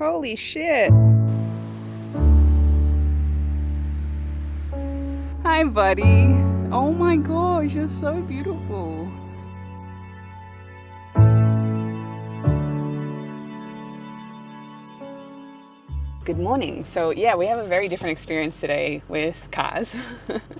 Holy shit. Hi, buddy. Oh my gosh, you're so beautiful. Good morning. So yeah, we have a very different experience today with cars.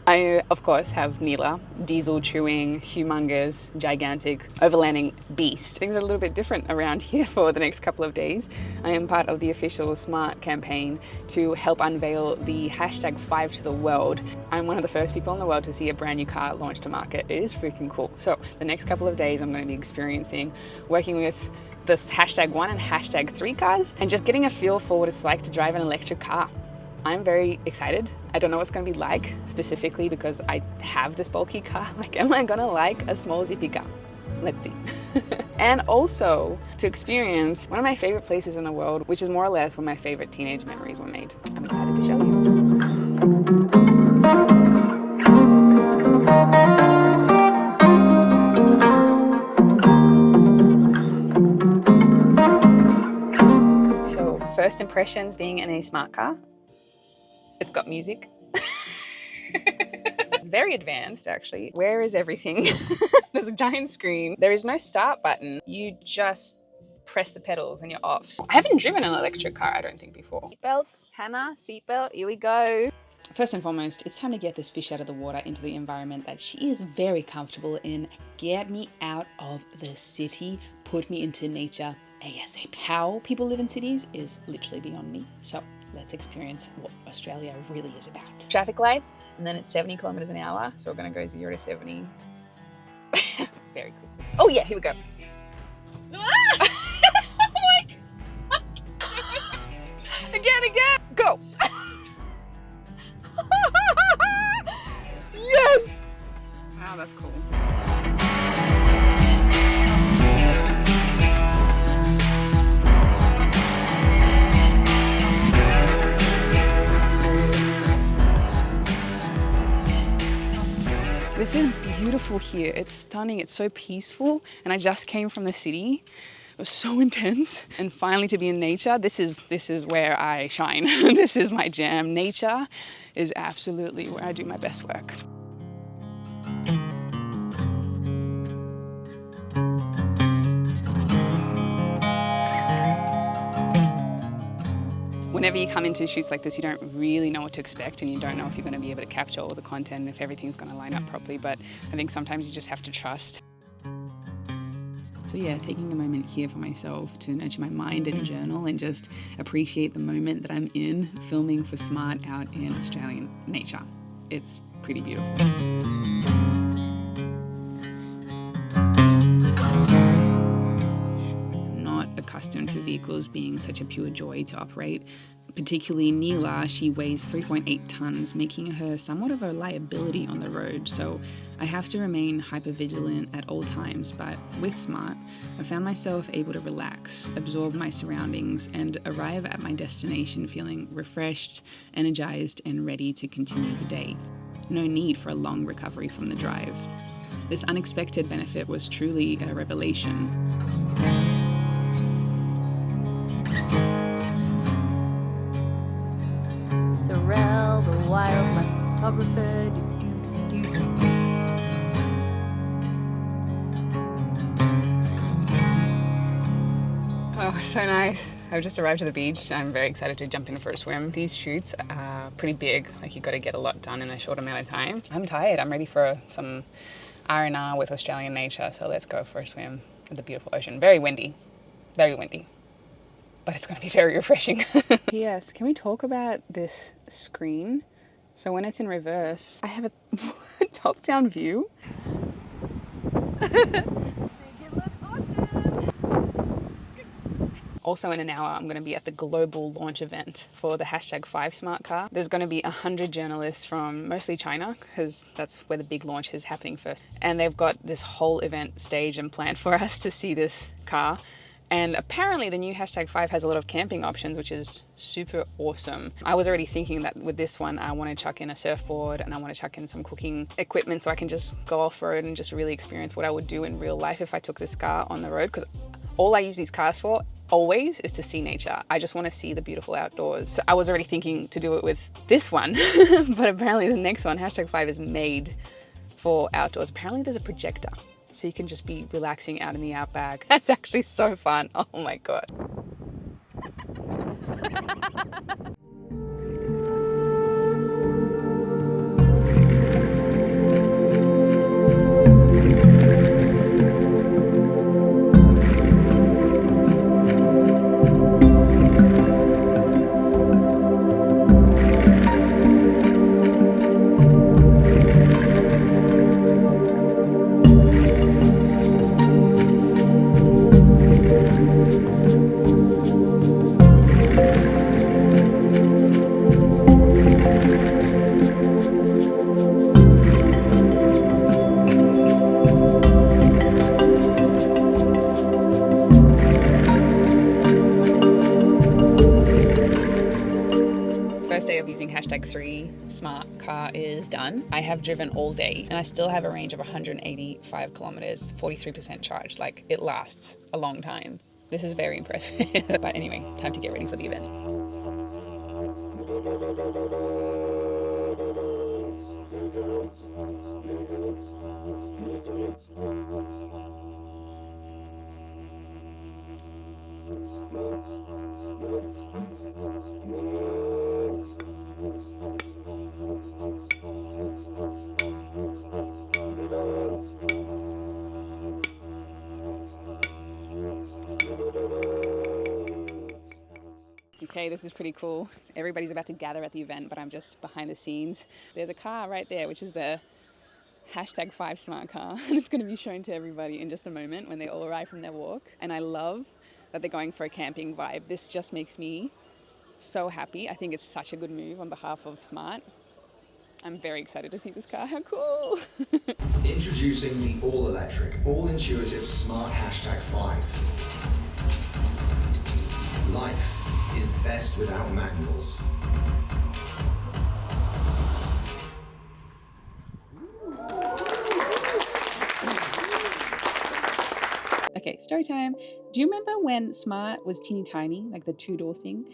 I, of course, have NEILA, diesel chewing, humongous, gigantic, overlanding beast. Things are a little bit different around here for the next couple of days. I am part of the official SMART campaign to help unveil the hashtag 5 to the world. I'm one of the first people in the world to see a brand new car launched to market. It is freaking cool. So the next couple of days I'm going to be experiencing working with this hashtag 1 and hashtag 3 cars and just getting a feel for what it's like to drive an electric car. I'm very excited. I don't know what's going to be like specifically because I have this bulky car. Like, am I going to like a small zippy car? Let's see. And also to experience one of my favorite places in the world, which is more or less where my favorite teenage memories were made. I'm excited to show you. First impressions being in a smart car. It's got music. It's very advanced, actually. Where is everything? There's a giant screen. There is no start button. You just press the pedals and you're off. I haven't driven an electric car, I don't think, before. Seatbelts, Hannah, seatbelt, here we go. First and foremost, it's time to get this fish out of the water into the environment that she is very comfortable in. Get me out of the city, put me into nature ASAP. How people live in cities is literally beyond me. So let's experience what Australia really is about. Traffic lights, and then it's 70 kilometers an hour. So we're gonna go 0 to 70 very quickly. Oh yeah, here we go. Oh my God. Again, go. Yes! Wow, that's cool. This is beautiful here. It's stunning. It's so peaceful. And I just came from the city. It was so intense. And finally to be in nature, this is where I shine. This is my jam. Nature is absolutely where I do my best work. Whenever you come into shoots like this, you don't really know what to expect and you don't know if you're going to be able to capture all the content, if everything's going to line up properly, but I think sometimes you just have to trust. So yeah, taking a moment here for myself to nurture my mind and journal and just appreciate the moment that I'm in, filming for SMART out in Australian nature. It's pretty beautiful. Accustomed to vehicles being such a pure joy to operate. Particularly NEILA, she weighs 3.8 tons, making her somewhat of a liability on the road. So I have to remain hyper vigilant at all times, but with SMART, I found myself able to relax, absorb my surroundings, and arrive at my destination feeling refreshed, energized, and ready to continue the day. No need for a long recovery from the drive. This unexpected benefit was truly a revelation. Sorelle, the wildlife photographer. Oh, so nice. I've just arrived at the beach. I'm very excited to jump in for a swim. These shoots are pretty big. Like, you've got to get a lot done in a short amount of time. I'm tired. I'm ready for some R&R with Australian nature. So let's go for a swim in the beautiful ocean. Very windy. Very windy. But it's going to be very refreshing. Yes, can we talk about this screen? So when it's in reverse, I have a top-down view. Also in an hour, I'm going to be at the global launch event for the hashtag 5 smart car. There's going to be 100 journalists from mostly China, because that's where the big launch is happening first. And they've got this whole event staged and planned for us to see this car. And apparently the new hashtag 5 has a lot of camping options, which is super awesome. I was already thinking that with this one, I want to chuck in a surfboard and I want to chuck in some cooking equipment so I can just go off-road and just really experience what I would do in real life if I took this car on the road. Because All I use these cars for always is to see nature. I just want to see the beautiful outdoors. So I was already thinking to do it with this one, but apparently the next one, #5, is made for outdoors. Apparently there's a projector, so you can just be relaxing out in the outback. That's actually so fun. Oh my God. First day of using #3 smart car is done. I have driven all day and I still have a range of 185 kilometers, 43% charged. Like, it lasts a long time. This is very impressive. But anyway, time to get ready for the event. Okay, this is pretty cool. Everybody's about to gather at the event, but I'm just behind the scenes. There's a car right there, which is the #5 smart car, and it's going to be shown to everybody in just a moment when they all arrive from their walk. And I love that they're going for a camping vibe. This just makes me so happy. I think it's such a good move on behalf of Smart. I'm very excited to see this car. How cool! Introducing the all-electric, all-intuitive Smart #5. Life is best without manuals. Okay, story time. Do you remember when Smart was teeny tiny, like the 2-door thing?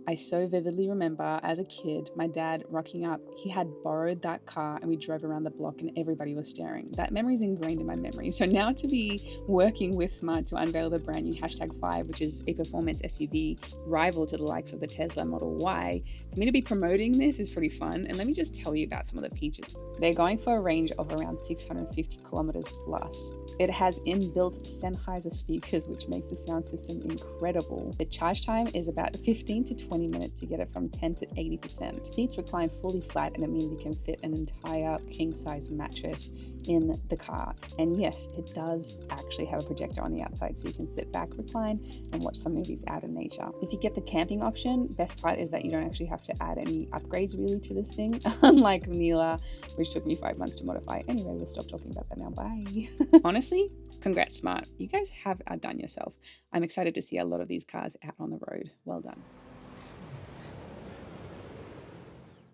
I so vividly remember as a kid, my dad rocking up. He had borrowed that car and we drove around the block and everybody was staring. That memory is ingrained in my memory. So now to be working with Smart to unveil the brand new #5, which is a performance SUV rival to the likes of the Tesla Model Y, for me to be promoting this is pretty fun. And let me just tell you about some of the features. They're going for a range of around 650 kilometers plus. It has inbuilt Sennheiser speakers, which makes the sound system incredible. The charge time is about 15 to 20 minutes to get it from 10 to 80%. Seats recline fully flat and it means you can fit an entire king-size mattress in the car. And yes, it does actually have a projector on the outside, so you can sit back, recline, and watch some movies out in nature. If you get the camping option, best part is that you don't actually have to add any upgrades really to this thing, unlike NEILA, which took me 5 months to modify. Anyway, we'll stop talking about that now. Bye. Honestly, congrats, Smart. You guys have outdone yourself. I'm excited to see a lot of these cars out on the road. Well done.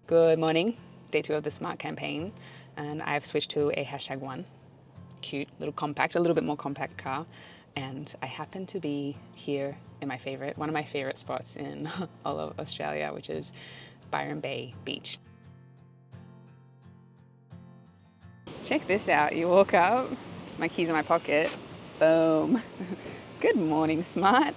Good morning. Day 2 of the Smart campaign, and I've switched to a #1. Cute, little compact, a little bit more compact car. And I happen to be here in one of my favorite spots in all of Australia, which is Byron Bay Beach. Check this out. You walk up, my keys in my pocket, boom. Good morning, Smart.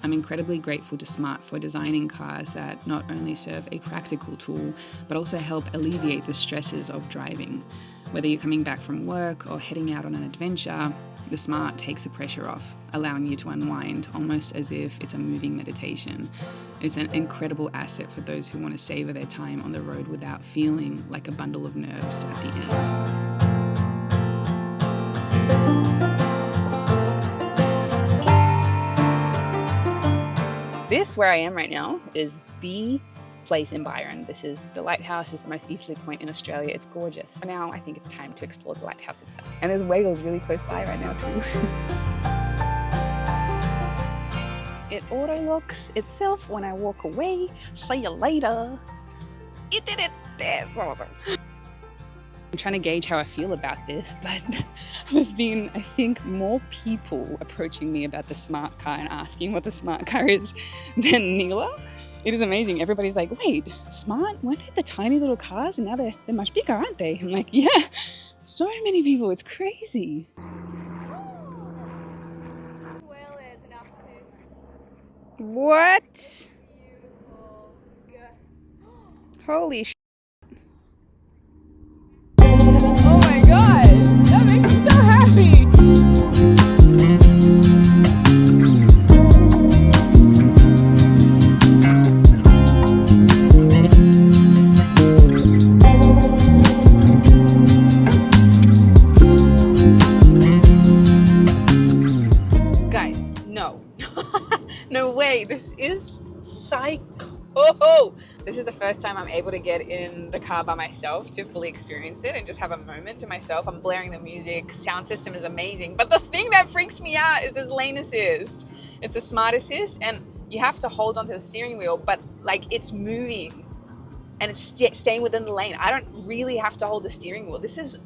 I'm incredibly grateful to Smart for designing cars that not only serve a practical tool, but also help alleviate the stresses of driving. Whether you're coming back from work or heading out on an adventure, the Smart takes the pressure off, allowing you to unwind almost as if it's a moving meditation. It's an incredible asset for those who want to savor their time on the road without feeling like a bundle of nerves at the end. This, where I am right now, is the place in Byron. This is the lighthouse. It's the most easterly point in Australia. It's gorgeous. Now I think it's time to explore the lighthouse itself. And there's whales really close by right now too. It auto-locks itself when I walk away. See you later. It did it. That's awesome. I'm trying to gauge how I feel about this, but there's been, I think, more people approaching me about the smart car and asking what the smart car is than NEILA. It is amazing. Everybody's like, wait, smart? Weren't they the tiny little cars? And now they're much bigger, aren't they? I'm like, yeah, so many people. It's crazy. What? Holy sh**. Oh my god, that makes me so happy. Guys, no. No way, this is psycho. This is the first time I'm able to get in the car by myself to fully experience it and just have a moment to myself. I'm blaring the music, sound system is amazing. But the thing that freaks me out is this lane assist. It's the smart assist and you have to hold onto the steering wheel, but like it's moving and it's staying within the lane. I don't really have to hold the steering wheel. This is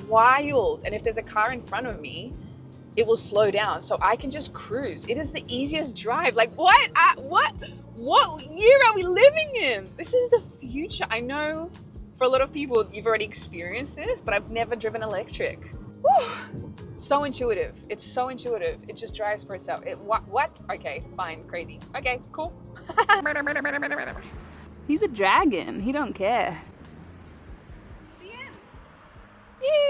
wild. And if there's a car in front of me, it will slow down so I can just cruise. It is the easiest drive. Like what year are we living in? This is the future. I know for a lot of people, you've already experienced this, but I've never driven electric. Whew. So intuitive. It's so intuitive. It just drives for itself. What? Okay, fine, crazy. Okay, cool. He's a dragon. He don't care. The end. Yeah.